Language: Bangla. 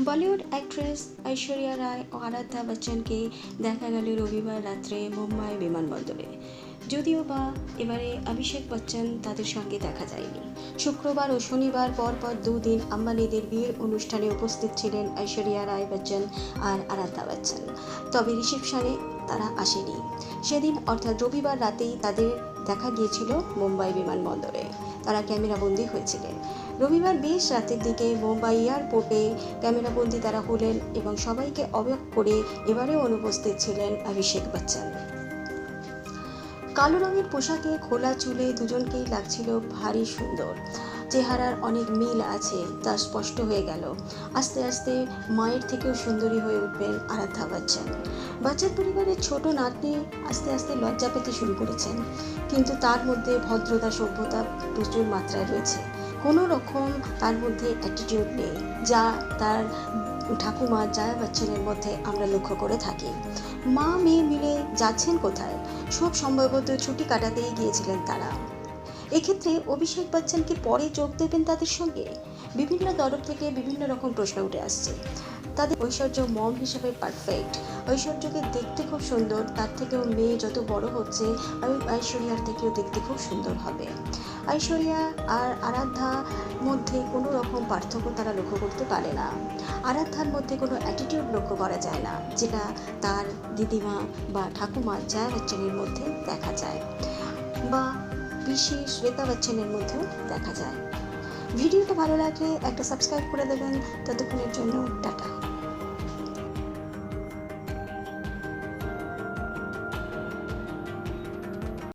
বলিউড অ্যাক্ট্রেস ঐশ্বরিয়া রায় ও আরাধ্যা বচ্চনকে দেখা গেল রবিবার রাত্রে মুম্বাই বিমানবন্দরে। যদিও বা এবারে অভিষেক বচ্চন তাদের সঙ্গে দেখা যায়নি। শুক্রবার ও শনিবার পরপর দুদিন আম্বানিদের বিয়ের অনুষ্ঠানে উপস্থিত ছিলেন ঐশ্বরিয়া রায় বচ্চন আর আরাধ্যা বচ্চন, তবে রিসেপশনে তারা আসেনি। সেদিন অর্থাৎ রবিবার রাতেই তাদের দেখা গিয়েছিল মুম্বাই বিমানবন্দরে। তারা ক্যামেরাবন্দি হয়েছিলেন। রবিবার বেশ রাতের দিকে মুম্বাই এয়ারপোর্টে ক্যামেরাবন্দি তারা হলেন এবং সবাইকে অবাক করে এবারেও অনুপস্থিত ছিলেন অভিষেক বচ্চন। কালো রঙের পোশাকে খোলা চুলে দুজনকেই লাগছিল ভারী সুন্দর। চেহারার অনেক মিল আছে তা স্পষ্ট হয়ে গেল। আস্তে আস্তে মায়ের থেকেও সুন্দরী হয়ে উঠবেন আরাধ্যা বচ্চন। বচ্চন পরিবারের ছোট নাতনি আস্তে আস্তে লজ্জা পেতে শুরু করেছেন, কিন্তু তার মধ্যে ভদ্রতা সভ্যতা প্রচুর মাত্রায় রয়েছে। কোনো রকম তার মধ্যে অ্যাটিটিউড নেই, যা তার ঠাকুমা জয়া বচ্চনের মধ্যে আমরা লক্ষ্য করে থাকি। মা মেয়ে মিলে যাচ্ছেন কোথায়? সব সম্ভবত ছুটি কাটাতেই গিয়েছিলেন তারা। এক্ষেত্রে অভিষেক বচ্চনকে পরে যোগ দেবেন তাদের সঙ্গে? বিভিন্ন তরফ থেকে বিভিন্ন রকম প্রশ্ন উঠে আসছে। তাদের ঐশ্বর্য মম হিসেবে পারফেক্ট। ঐশ্বর্যকে দেখতে খুব সুন্দর, তার থেকেও মেয়ে যত বড় হচ্ছে ঐশ্বরিয়ার থেকেও দেখতে খুব সুন্দর হবে। ঐশ্বরিয়া আর আরাধ্যার মধ্যে কোনো রকম পার্থক্য তারা লক্ষ্য করতে পারে না। আরাধ্যার মধ্যে কোনো অ্যাটিটিউড লক্ষ্য করা যায় না, যেটা তার দিদিমা বা ঠাকুমা জয়া বচ্চনের মধ্যে দেখা যায়, বা পিসি শ্বেতা বচ্চনের মধ্যেও দেখা যায়। ভিডিওটা ভালো লাগলে একটা সাবস্ক্রাইব করে দেবেন। ততক্ষণের জন্য টাটা।